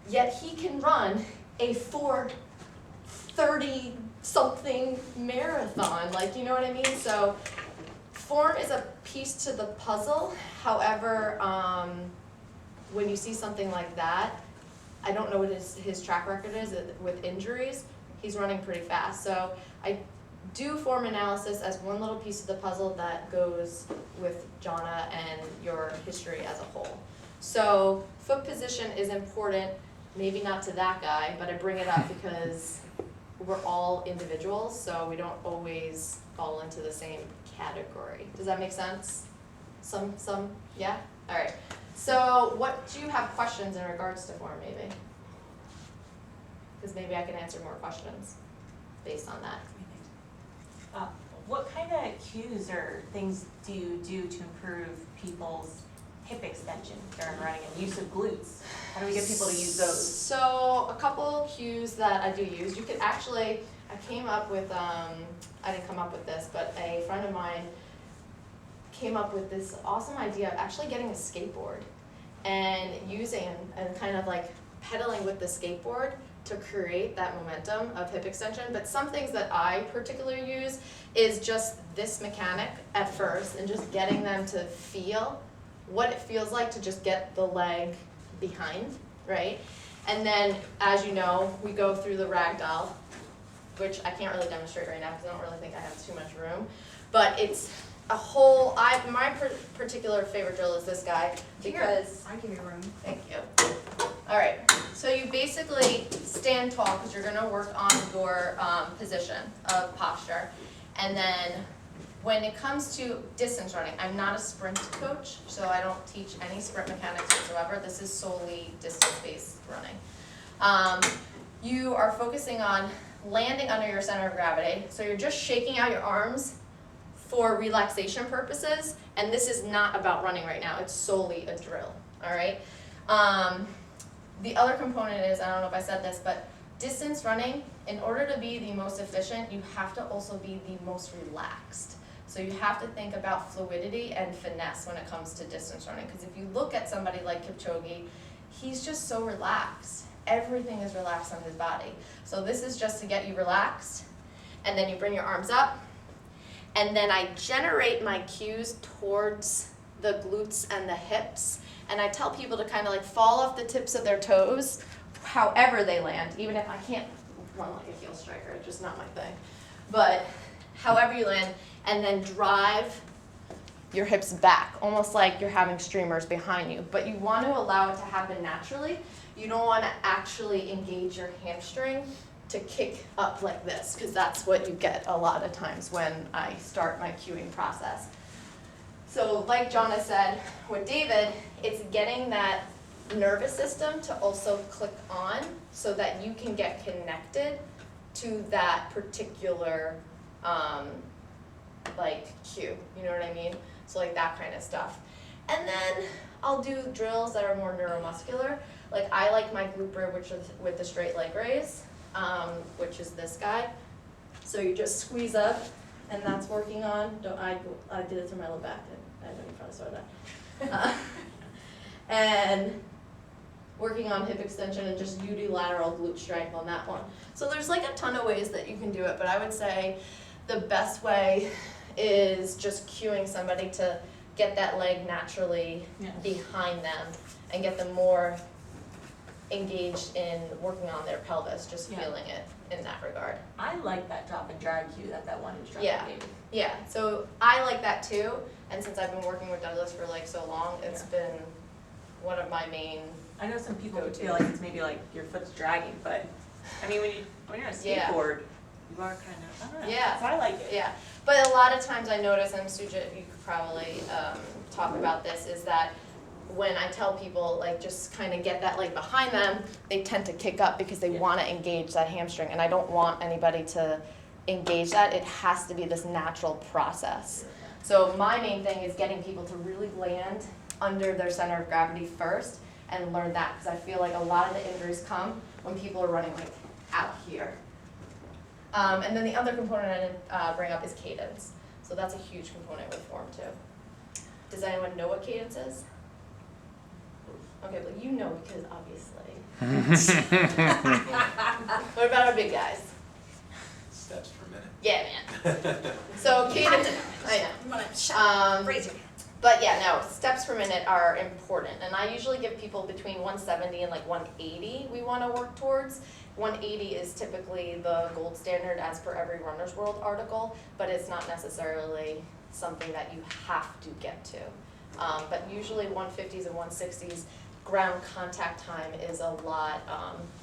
Yet he can run a 4:30 something marathon, like, you know what I mean? So form is a piece to the puzzle. However, when you see something like that, I don't know what his track record is with injuries. He's running pretty fast. So I do form analysis as one little piece of the puzzle that goes with jhana and your history as a whole. So foot position is important, maybe not to that guy, but I bring it up because we're all individuals, so we don't always fall into the same category. Does that make sense? Some, yeah? All right. So what do you have questions in regards to form, maybe? Because maybe I can answer more questions based on that. What kind of cues or things do you do to improve people's hip extension during running and use of glutes? How do we get people to use those? So a couple cues that I do use. You could actually, I came up with, I didn't come up with this, but a friend of mine came up with this awesome idea of actually getting a skateboard and using and kind of like pedaling with the skateboard to create that momentum of hip extension. But some things that I particularly use is just this mechanic at first and just getting them to feel what it feels like to just get the leg behind, right? And then, as you know, we go through the ragdoll, which I can't really demonstrate right now because I don't really think I have too much room. But it's a whole, my particular favorite drill is this guy because, I give you room. thank you. All right, so you basically stand tall because you're gonna work on your position of posture. And then when it comes to distance running, I'm not a sprint coach, so I don't teach any sprint mechanics whatsoever. This is solely distance-based running. You are focusing on landing under your center of gravity, so you're just shaking out your arms for relaxation purposes, and this is not about running right now, it's solely a drill, all right? The other component is, I don't know if I said this, but distance running, in order to be the most efficient, you have to also be the most relaxed. So you have to think about fluidity and finesse when it comes to distance running, because if you look at somebody like Kipchoge, he's just so relaxed. Everything is relaxed on his body. So this is just to get you relaxed, and then you bring your arms up, and then I generate my cues towards the glutes and the hips, and I tell people to kind of like fall off the tips of their toes, however they land, even if I can't run like a heel striker, it's just not my thing. But however you land, and then drive your hips back, almost like you're having streamers behind you. But you want to allow it to happen naturally. You don't want to actually engage your hamstring to kick up like this, because that's what you get a lot of times when I start my cueing process. So like Jonna said, with David, it's getting that nervous system to also click on so that you can get connected to that particular like cue, you know what I mean? So like that kind of stuff. And then I'll do drills that are more neuromuscular. Like I like my glute bridge, which is with the straight leg raise, which is this guy. So you just squeeze up, and that's working on, I did it through my low back, I didn't probably saw that. And working on hip extension and just unilateral glute strength on that one. So there's like a ton of ways that you can do it, but I would say the best way is just cueing somebody to get that leg naturally behind them and get them more engaged in working on their pelvis, just feeling it in that regard. I like that drop and drag cue that one instructor gave me. Yeah, so I like that too, and since I've been working with deadlifts for like so long, it's been one of my main. I know some people Go-to. feel like it's maybe like your foot's dragging, but I mean, when you're on a Yeah. skateboard, you are kind of, I don't know, Yeah. so I like it. Yeah, but a lot of times I notice, and Suja, you could probably talk about this, is that when I tell people, like, just kind of get that leg behind them, they tend to kick up because they Yeah. want to engage that hamstring, and I don't want anybody to engage that. It has to be this natural process. So my main thing is getting people to really land under their center of gravity first and learn that, because I feel like a lot of the injuries come when people are running like out here. And then the other component I didn't bring up is cadence. So that's a huge component with form too. Does anyone know what cadence is? Okay, well you know because obviously. What about our big guys? Steps per minute. Yeah, man. So cadence, I know. I'm gonna shout, raise your hand. But yeah, no, steps per minute are important, and I usually give people between 170 and like 180 we want to work towards. 180 is typically the gold standard as per every Runner's World article, but it's not necessarily something that you have to get to. But usually 150s and 160s, ground contact time is a lot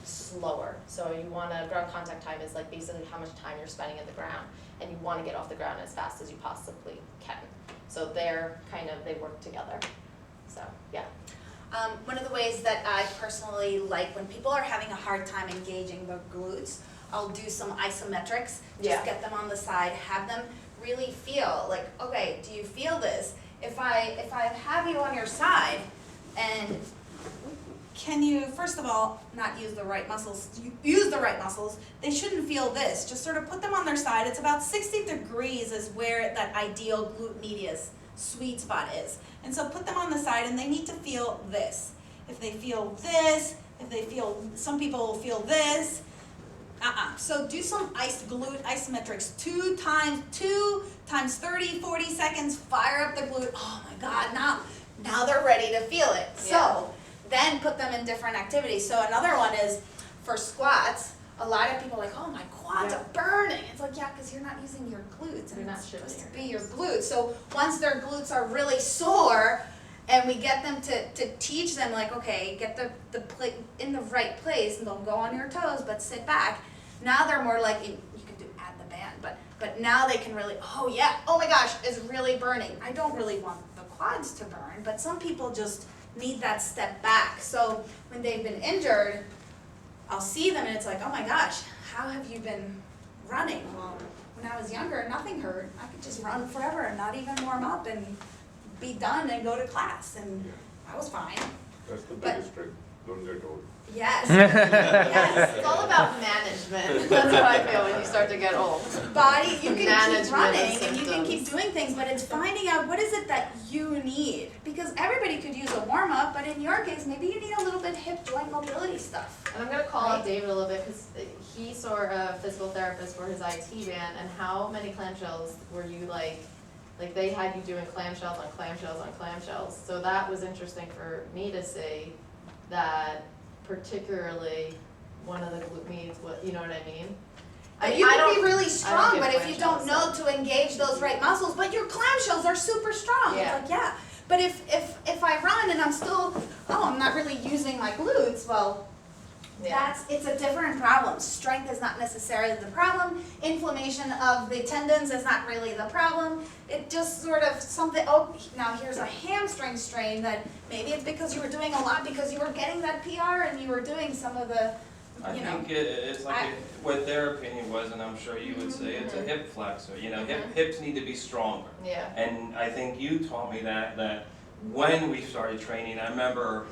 slower. So you want to, ground contact time is like basically how much time you're spending in the ground, and you want to get off the ground as fast as you possibly can. So they're kind of, they work together. So, yeah. One of the ways that I personally like when people are having a hard time engaging their glutes, I'll do some isometrics, Yeah. just get them on the side, have them really feel like, okay, do you feel this? If I have you on your side, and can you, first of all, not use the right muscles, use the right muscles, they shouldn't feel this, just sort of put them on their side. It's about 60 degrees is where that ideal glute medius sweet spot is. And so put them on the side and they need to feel this. If they feel this, if they feel, some people will feel this, So do some glute isometrics, 2 times 30, 40 seconds, fire up the glute. Oh my God, now they're ready to feel it. Yeah. So then put them in different activities. So another one is for squats. A lot of people are like, oh, my quads are burning. It's like, yeah, because you're not using your glutes. And You're not it's shifting supposed to your be your glutes. So once their glutes are really sore, and we get them to teach them, like, okay, get the plate in the right place, and don't go on your toes, but sit back. Now they're more like, you can do add the band, but now they can really, oh yeah, oh my gosh, it's really burning. I don't really want the quads to burn, but some people just need that step back. So when they've been injured, I'll see them and it's like, oh my gosh, how have you been running? Well, when I was younger, nothing hurt. I could just run forever and not even warm up and be done and go to class, and I was fine. That's the But- biggest trick, don't get old. Yes, yes. It's all about management. That's what I feel when you start to get old. Body, you can Management keep of running and you can symptoms. keep doing things, but it's finding out what is it that you need. Because everybody could use a warm up, but in your case, maybe you need a little bit hip joint mobility stuff. And I'm gonna call out Right. David a little bit because he saw a physical therapist for his IT band, and how many clamshells were you like they had you doing clamshells on clamshells on clamshells. So that was interesting for me to see that particularly one of the glute meets, what, you know what I mean? You I can don't- be really I strong, don't but get if you don't know clamshells, to engage those right muscles, but your clamshells are super strong. Yeah. It's like, yeah. But if I run and I'm still, I'm not really using my glutes, well, Yeah. it's a different problem. Strength is not necessarily the problem. Inflammation of the tendons is not really the problem. It just sort of something, now here's a hamstring strain that maybe it's because you were doing a lot because you were getting that PR and you were doing some of the, I you know. think it's like, what their opinion was, and I'm sure you would say, it's a hip flexor, you know, hips need to be stronger. Yeah. And I think you taught me that when we started training, I remember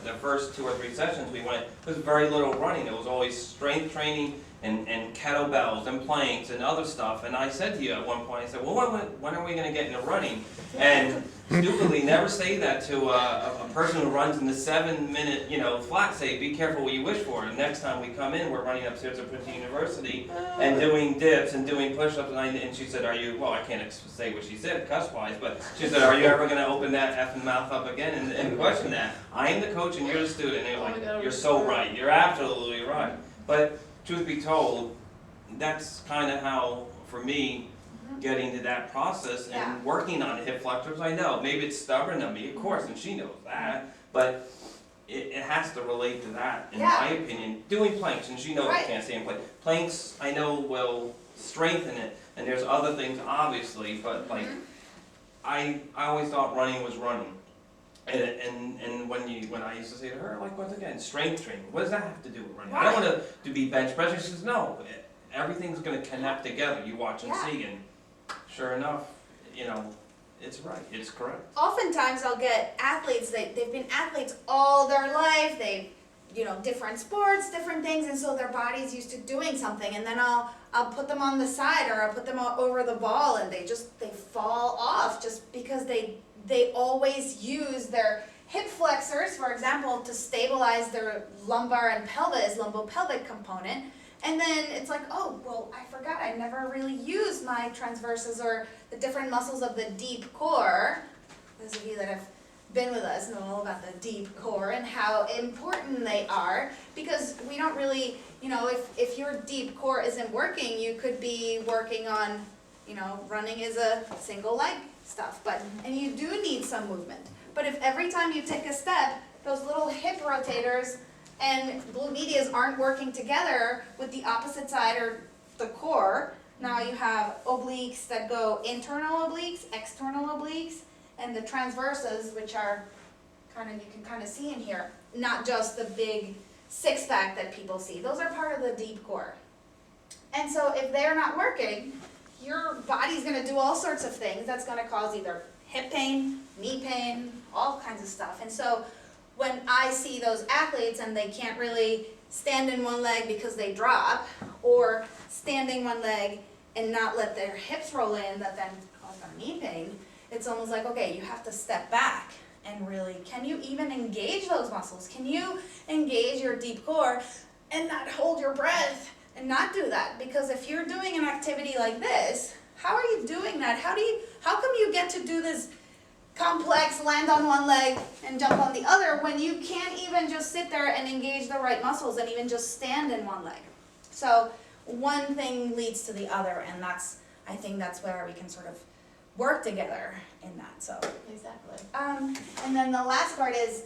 the first 2 or 3 sessions we went, it was very little running. It was always strength training and kettlebells and planks and other stuff. And I said to you at one point, I said, well, when are we going to get into running? And stupidly, never say that to a person who runs in the 7-minute, flat. Say, be careful what you wish for. And next time we come in, we're running upstairs at Princeton University and doing dips and doing push-ups. And she said, I can't say what she said cuss-wise, but she said, are you ever going to open that effing mouth up again and question that? I am the coach and you're the student. And they're like, you're so right. You're absolutely right. But truth be told, that's kind of how, for me, getting to that process Yeah. and working on hip flexors. I know, maybe it's stubborn of me, of course, and she knows that, but it has to relate to that, in Yeah. my opinion. Doing planks, and she knows I Right. can't stand planks. Planks, I know will strengthen it, and there's other things obviously, but like, I always thought running was running. And when I used to say to her, like, once again, strength training, what does that have to do with running? I don't want to be bench press. She says, no, everything's going to connect together. You watch and Yeah. see, and sure enough, you know, it's right, it's correct. Oftentimes I'll get athletes, they've been athletes all their life, they've, different sports, different things, and so their body's used to doing something, and then I'll put them on the side, or I'll put them over the ball, and they fall off, just because they always use their hip flexors, for example, to stabilize their lumbar and pelvis, lumbopelvic component. And then it's like, oh, well, I forgot, I never really used my transverses or the different muscles of the deep core. Those of you that have been with us know all about the deep core and how important they are, because we don't really, if your deep core isn't working, you could be working on, running is a single leg stuff, and you do need some movement. But if every time you take a step, those little hip rotators and blue medias aren't working together with the opposite side or the core, now you have obliques that go internal obliques, external obliques, and the transverses, which are you can kind of see in here, not just the big six-pack that people see. Those are part of the deep core. And so if they're not working, your body's going to do all sorts of things that's going to cause either hip pain, knee pain, all kinds of stuff. And so when I see those athletes and they can't really stand in one leg because they drop, or standing one leg and not let their hips roll in that then cause them knee pain, it's almost like, okay, you have to step back and really, can you even engage those muscles? Can you engage your deep core and not hold your breath and not do that? Because if you're doing an activity like this, how are you doing that? How come you get to do this complex land on one leg and jump on the other when you can't even just sit there and engage the right muscles and even just stand in one leg? So one thing leads to the other, and I think that's where we can sort of work together in that. So Exactly. and then the last part is,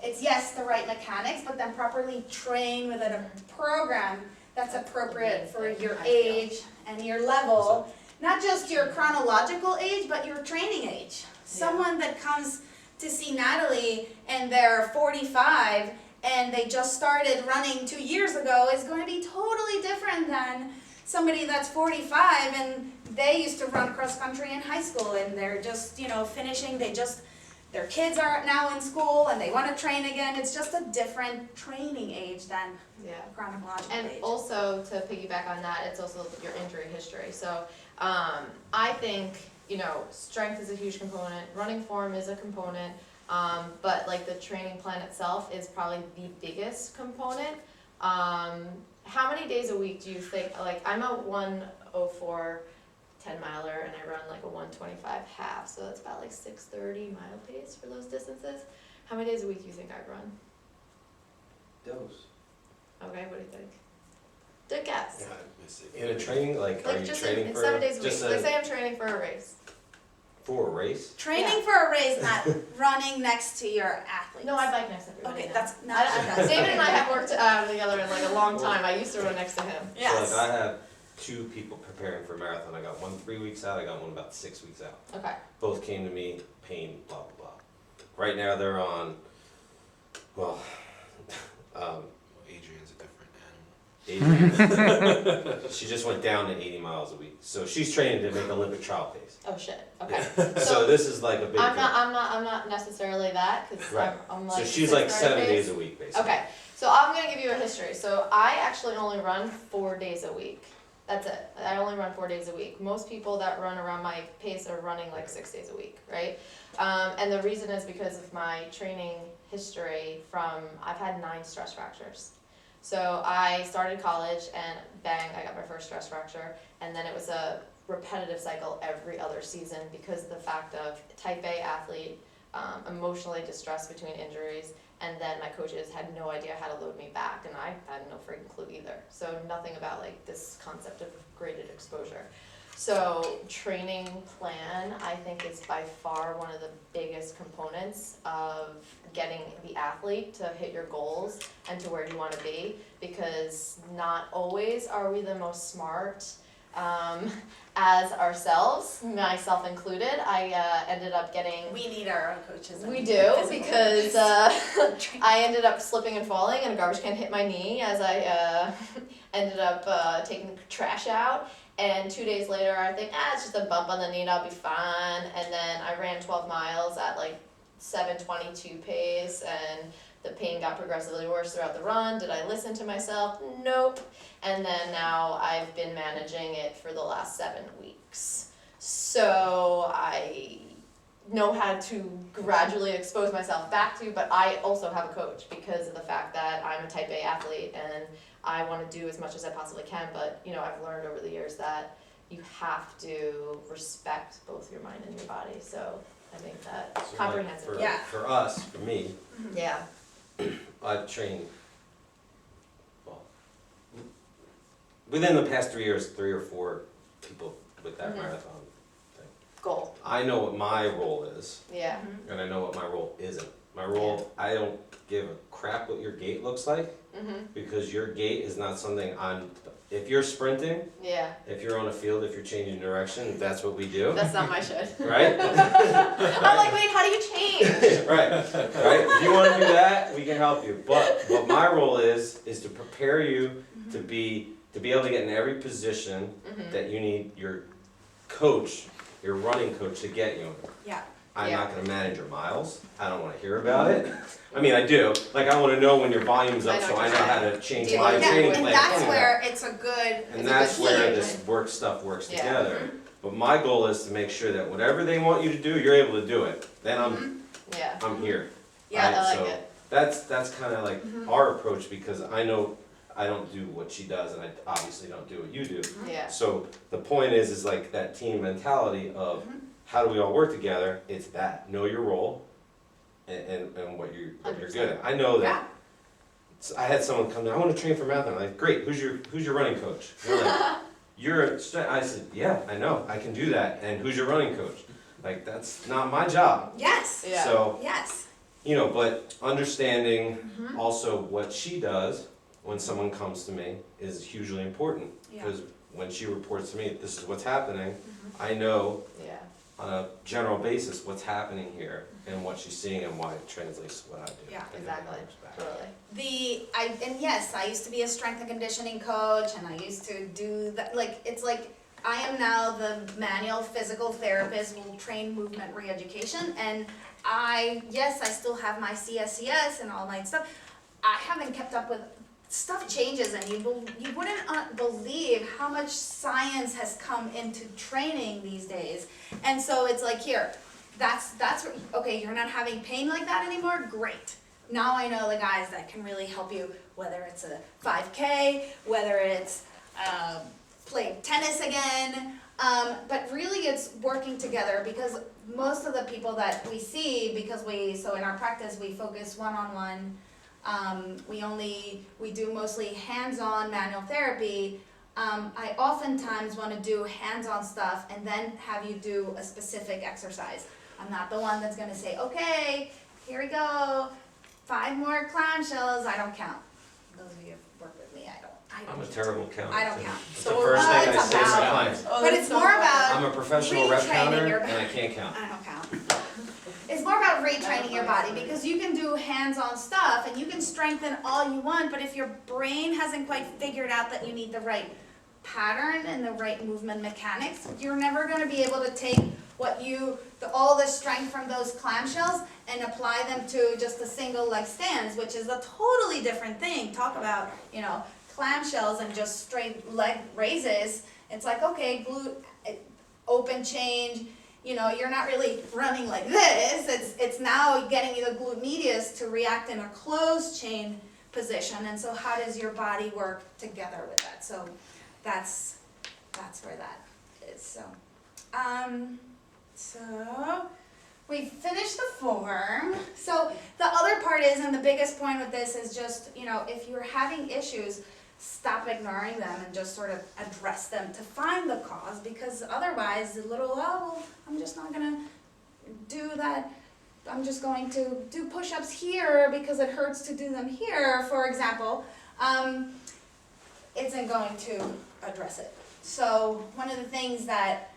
it's yes, the right mechanics, but then properly train within a program that's appropriate for your age and your level, not just your chronological age, but your training age. Someone that comes to see Natalie and they're 45 and they just started running 2 years ago is going to be totally different than somebody that's 45 and they used to run cross country in high school and they're just, finishing, their kids are now in school and they want to train again. It's just a different training age than chronological And age. also, to piggyback on that, it's also your injury history. So I think, strength is a huge component, running form is a component, but like the training plan itself is probably the biggest component. How many days a week do you think, like I'm a 1:04 10-miler and I run like a 1:25 half, so that's about like 6:30 mile pace for those distances. How many days a week do you think I run? Dose. Okay, what do you think? Good guess. Yeah, I miss it. In a training, like, are Like you just training in for 7 days a week. just Like say I'm training for a race. for a race? Training for a race, not running next to your athletes. No, I bike next to everybody. Okay, now. that's not. David and I have worked together in like a long time. I used to run next to him. Yes. So like I have 2 people preparing for a marathon. I got one 3 weeks out, I got one about 6 weeks out. Okay. Both came to me, pain, blah, blah, blah. Right now they're on, well, Adrian's a different animal. Adrian, she just went down to 80 miles a week. So she's training to make Olympic trial pace. Oh shit. Okay. So this is like a big I'm thing. not necessarily that because Right. I'm like. So she's like 7 pace. days a week, basically. Okay, so I'm gonna give you a history. So I actually only run 4 days a week. That's it. I only run 4 days a week. Most people that run around my pace are running like 6 days a week, right? And the reason is because of my training history I've had 9 stress fractures. So I started college and bang, I got my first stress fracture. And then it was a repetitive cycle every other season because of the fact of type A athlete, emotionally distressed between injuries, and then my coaches had no idea how to load me back, and I had no freaking clue either. So nothing about like this concept of graded exposure. So training plan, I think, is by far one of the biggest components of getting the athlete to hit your goals and to where you want to be, because not always are we the most smart as ourselves, myself included. I ended up getting We need our own coaches. we do, because I ended up slipping and falling, and a garbage can hit my knee as I ended up taking the trash out. And 2 days later, I think, it's just a bump on the knee, I'll be fine. And then I ran 12 miles at like 7:22 pace, and the pain got progressively worse throughout the run. Did I listen to myself? Nope. And then now I've been managing it for the last 7 weeks. So I know how to gradually expose myself back to, but I also have a coach because of the fact that I'm a type A athlete and I want to do as much as I possibly can, but I've learned over the years that you have to respect both your mind and your body. So I think that So, like, comprehensive. for us, for me, Yeah. I've trained, well, within the past 3 years, 3 or 4 people with that Mhm. marathon thing. Goal. I know what my role is, Yeah. and I know what my role isn't. My role, I don't give a crap what your gait looks like, Mhm. because your gait is not something if you're sprinting, Yeah. if you're on a field, if you're changing direction, that's what we do, That's not my shit. right? I'm like, wait, how do you change? Right, right, if you wanna do that, we can help you, but what my role is to prepare you to be able to get in every position Mhm. that you need your coach, your running coach to get you in. Yeah. I'm Yeah. not gonna manage your miles, I don't wanna hear about it, I mean, I do, like, I wanna know when your volume's I up, know so what I you're know how saying. to change Deal my with Yeah, training and plan. that's anyway. where it's a good, And It's a that's good where team. this work stuff works Yeah. together. But my goal is to make sure that whatever they want you to do, you're able to do it. Then Yeah. I'm here. Yeah, I Right, like so it. that's kind of like our approach, because I know I don't do what she does, and I obviously don't do what you do. Yeah. So the point is like that team mentality of how do we all work together? It's that, know your role and what you're good at. I know that. So I had someone come to, I want to train for marathon. I'm like, great, who's your running coach? They're like, I said, yeah, I know, I can do that. And who's your running coach? Like, that's not my job. yes, Yeah. So, yes. but understanding also what she does when someone comes to me is hugely important. Yeah. Because when she reports to me, this is what's happening, I know Yeah. on a general basis what's happening here and what she's seeing and why it translates to what I do. Yeah, And exactly. it comes back. Totally. And yes, I used to be a strength and conditioning coach, and I used to do that, it's like, I am now the manual physical therapist, will train movement re-education, and I still have my CSCS and all my stuff. I haven't kept up with, stuff changes, and you wouldn't believe how much science has come into training these days. And so it's like, here, that's where, okay, you're not having pain like that anymore, great. Now I know the guys that can really help you, whether it's a 5K, whether it's play tennis again, but really it's working together, because most of the people that we see, so in our practice we focus one-on-one, we do mostly hands-on manual therapy. I oftentimes want to do hands-on stuff and then have you do a specific exercise. I'm not the one that's gonna say, okay, here we go, 5 more clamshells. I don't count. Those of you who work with me, I don't I'm a terrible counter. I don't too. count. It's the first thing I it's say to my about- clients. But it's more about I'm a professional rep retraining counter your and I can't count. I don't count. It's more about retraining your body, because you can do hands-on stuff and you can strengthen all you want, but if your brain hasn't quite figured out that you need the right pattern and the right movement mechanics, you're never gonna be able to take all the strength from those clamshells and apply them to just a single leg stands, which is a totally different thing. Talk about, clamshells and just straight leg raises. It's like, okay, glute, open change, you're not really running like this. It's now getting the glute medius to react in a closed chain position. And so how does your body work together with that? So that's where that is. So we finished the form. So the other part is, and the biggest point with this is just, if you're having issues, stop ignoring them and just sort of address them to find the cause, because otherwise the little, oh, well, I'm just not gonna do that, I'm just going to do push-ups here because it hurts to do them here, for example, isn't going to address it. So one of the things that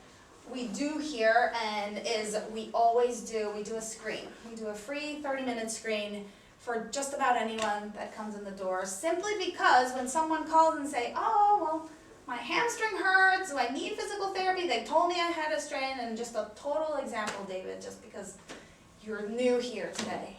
we do here and is we always do, we do a screen. We do a free 30-minute screen for just about anyone that comes in the door, simply because when someone calls and say, oh, well, my hamstring hurts, so I need physical therapy, they told me I had a strain, and just a total example, David, just because you're new here today.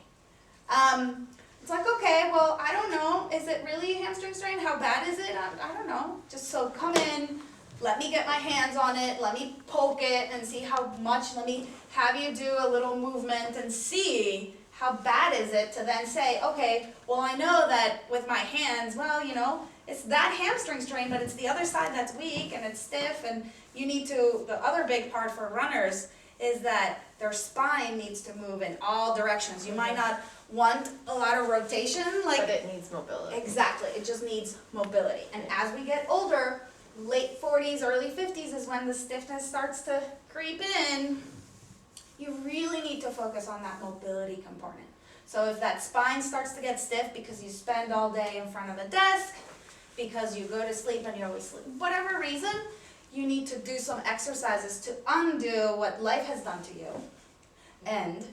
It's like, okay, well, I don't know, is it really a hamstring strain? How bad is it? I don't know. Just so come in, let me get my hands on it, let me poke it and see how much, let me have you do a little movement and see how bad is it, to then say, okay, well, I know that with my hands, well, you know, it's that hamstring strain, but it's the other side that's weak and it's stiff, and you need to, the other big part for runners is that their spine needs to move in all directions. You might not want a lot of rotation, like. But it needs mobility. Exactly, it just needs mobility. And as we get older, late 40s, early 50s is when the stiffness starts to creep in. You really need to focus on that mobility component. So if that spine starts to get stiff because you spend all day in front of the desk, because you go to sleep and you always sleep, whatever reason, you need to do some exercises to undo what life has done to you and